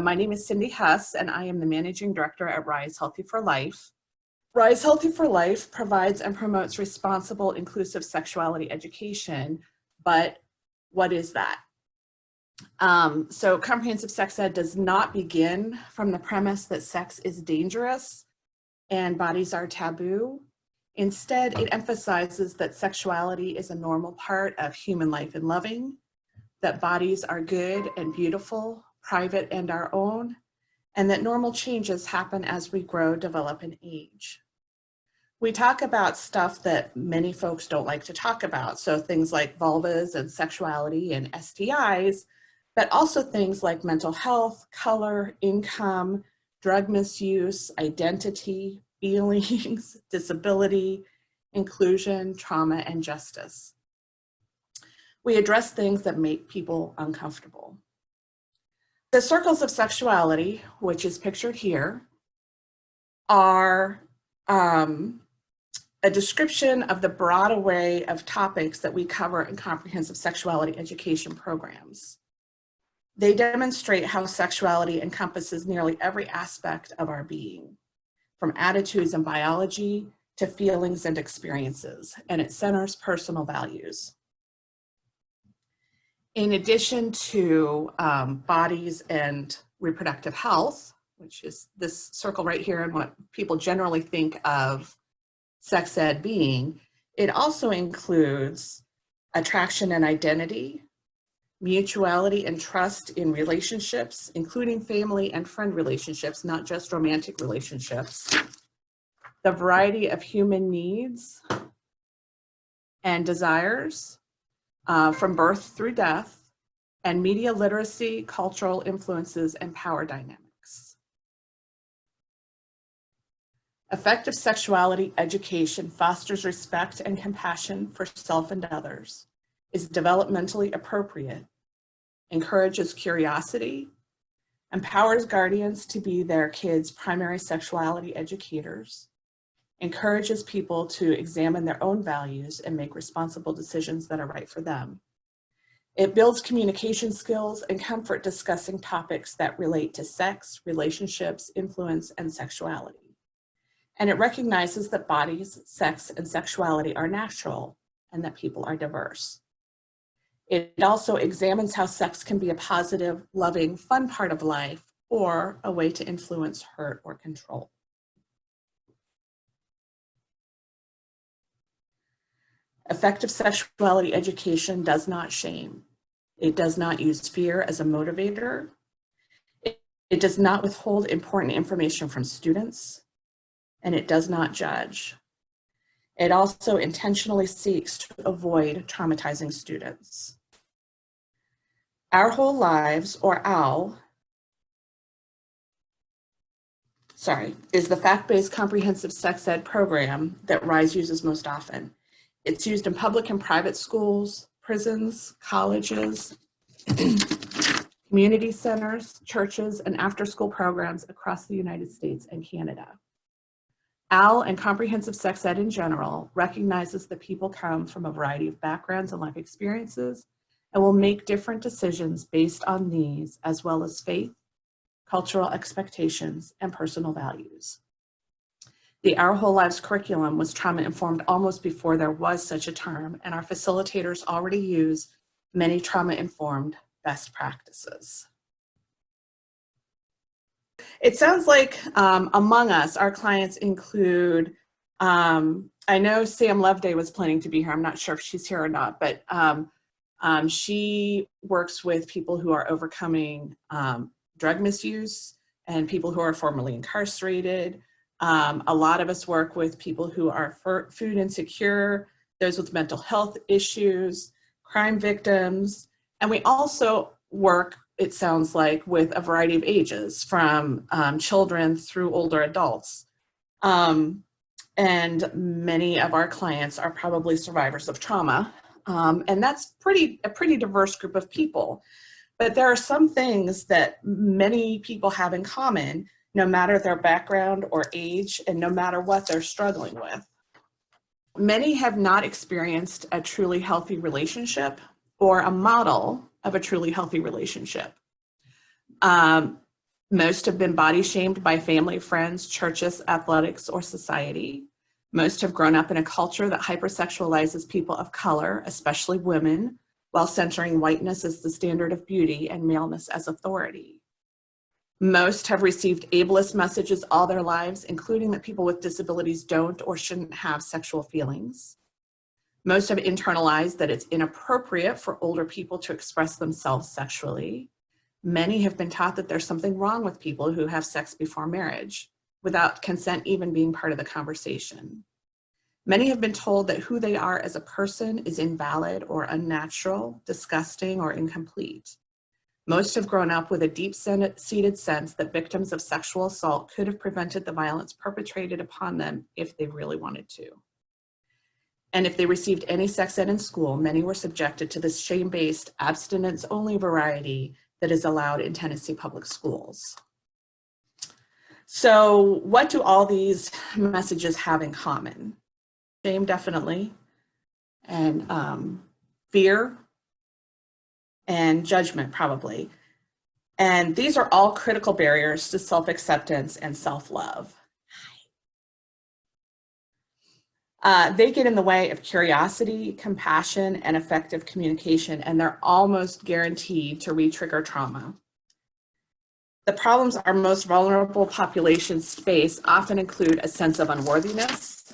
My name is Cindi Huss, and I am the Managing Director at Rise Healthy for Life. Rise Healthy for Life provides and promotes responsible, inclusive sexuality education, but what is that? So comprehensive sex ed does not begin from the premise that sex is dangerous and bodies are taboo. Instead, it emphasizes that sexuality is a normal part of human life and loving, that bodies are good and beautiful, private and our own, and that normal changes happen as we grow, develop, and age. We talk about stuff that many folks don't like to talk about, so things like vulvas and sexuality and STIs, but also things like mental health, color, income, drug misuse, identity, feelings, disability, inclusion, trauma, and justice. We address things that make people uncomfortable. The circles of sexuality, which is pictured here, are a description of the broad array of topics that we cover in comprehensive sexuality education programs. They demonstrate how sexuality encompasses nearly every aspect of our being, from attitudes and biology to feelings and experiences, and it centers personal values. In addition to bodies and reproductive health, which is this circle right here and what people generally think of sex ed being, it also includes attraction and identity, mutuality and trust in relationships, including family and friend relationships, not just romantic relationships, the variety of human needs and desires from birth through death, and media literacy, cultural influences, and power dynamics. Effective sexuality education fosters respect and compassion for self and others, is developmentally appropriate, encourages curiosity, empowers guardians to be their kids' primary sexuality educators, encourages people to examine their own values and make responsible decisions that are right for them. It builds communication skills and comfort discussing topics that relate to sex, relationships, influence, and sexuality. And it recognizes that bodies, sex, and sexuality are natural and that people are diverse. It also examines how sex can be a positive, loving, fun part of life or a way to influence, hurt, or control. Effective sexuality education does not shame. It does not use fear as a motivator. It does not withhold important information from students, and it does not judge. It also intentionally seeks to avoid traumatizing students. Our Whole Lives, or OWL, is the fact-based comprehensive sex ed program that RISE uses most often. It's used in public and private schools, prisons, colleges, community centers, churches, and after-school programs across the United States and Canada. OWL and comprehensive sex ed in general recognizes that people come from a variety of backgrounds and life experiences and will make different decisions based on these, as well as faith, cultural expectations, and personal values. The Our Whole Lives curriculum was trauma-informed almost before there was such a term, and our facilitators already use many trauma-informed best practices. It sounds like among us, our clients include, I know Sam Loveday was planning to be here. I'm not sure if she's here or not, but she works with people who are overcoming drug misuse and people who are formerly incarcerated. A lot of us work with people who are food insecure, those with mental health issues, crime victims, and we also work, it sounds like, with a variety of ages, from children through older adults. And many of our clients are probably survivors of trauma, and that's a pretty diverse group of people. But there are some things that many people have in common, no matter their background or age, and no matter what they're struggling with. Many have not experienced a truly healthy relationship or a model of a truly healthy relationship. Most have been body shamed by family, friends, churches, athletics, or society. Most have grown up in a culture that hypersexualizes people of color, especially women, while centering whiteness as the standard of beauty and maleness as authority. Most have received ableist messages all their lives, including that people with disabilities don't or shouldn't have sexual feelings. Most have internalized that it's inappropriate for older people to express themselves sexually. Many have been taught that there's something wrong with people who have sex before marriage, without consent even being part of the conversation. Many have been told that who they are as a person is invalid or unnatural, disgusting, or incomplete. Most have grown up with a deep-seated sense that victims of sexual assault could have prevented the violence perpetrated upon them if they really wanted to. And if they received any sex ed in school, many were subjected to this shame-based, abstinence-only variety that is allowed in Tennessee public schools. So what do all these messages have in common? Shame, definitely, and fear, and judgment, probably. And these are all critical barriers to self-acceptance and self-love. They get in the way of curiosity, compassion, and effective communication, and they're almost guaranteed to re-trigger trauma. The problems our most vulnerable populations face often include a sense of unworthiness,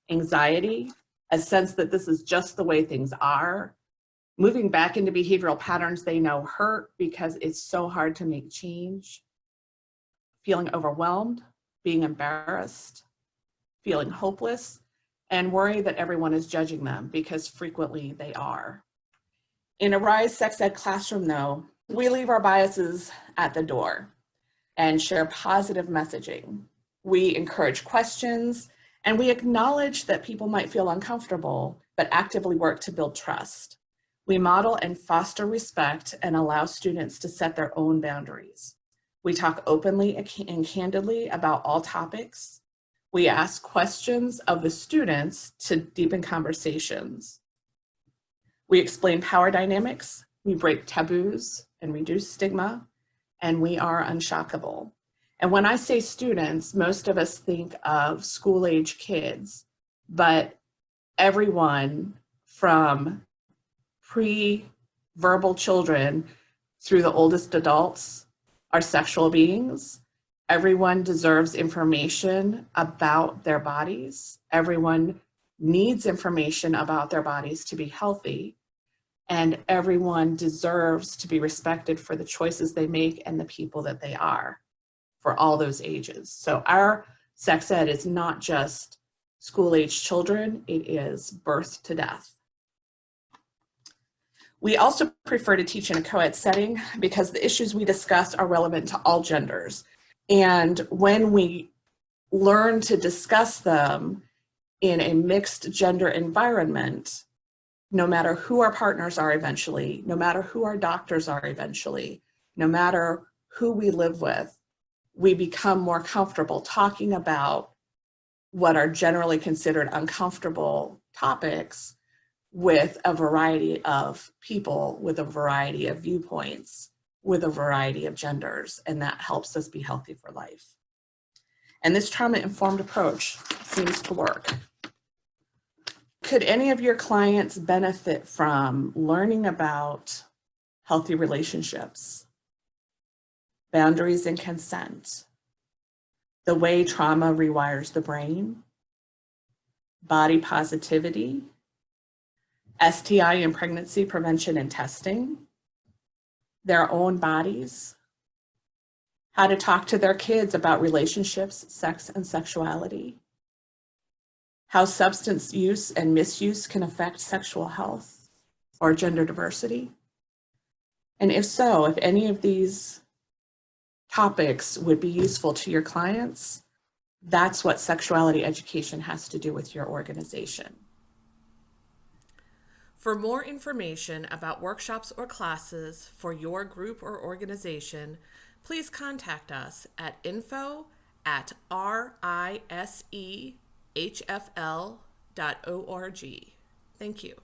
anxiety, a sense that this is just the way things are, moving back into behavioral patterns they know hurt because it's so hard to make change, feeling overwhelmed, being embarrassed, feeling hopeless, and worry that everyone is judging them, because frequently they are. In a RISE sex ed classroom, though, we leave our biases at the door and share positive messaging. We encourage questions, and we acknowledge that people might feel uncomfortable, but actively work to build trust. We model and foster respect and allow students to set their own boundaries. We talk openly and candidly about all topics. We ask questions of the students to deepen conversations. We explain power dynamics, we break taboos and reduce stigma, and we are unshockable. And when I say students, most of us think of school-age kids, but everyone from pre-verbal children through the oldest adults are sexual beings. Everyone deserves information about their bodies. Everyone needs information about their bodies to be healthy. And everyone deserves to be respected for the choices they make and the people that they are for all those ages. So our sex ed is not just school-age children, it is birth to death. We also prefer to teach in a co-ed setting because the issues we discuss are relevant to all genders. And when we learn to discuss them in a mixed gender environment, no matter who our partners are eventually, no matter who our doctors are eventually, no matter who we live with, we become more comfortable talking about what are generally considered uncomfortable topics with a variety of people, with a variety of viewpoints, with a variety of genders, and that helps us be healthy for life. And this trauma-informed approach seems to work. Could any of your clients benefit from learning about healthy relationships, boundaries and consent, the way trauma rewires the brain, body positivity, STI and pregnancy prevention and testing, their own bodies, how to talk to their kids about relationships, sex, and sexuality, how substance use and misuse can affect sexual health or gender diversity? And if so, if any of these topics would be useful to your clients, that's what sexuality education has to do with your organization. For more information about workshops or classes for your group or organization, please contact us at info@risehfl.org. Thank you.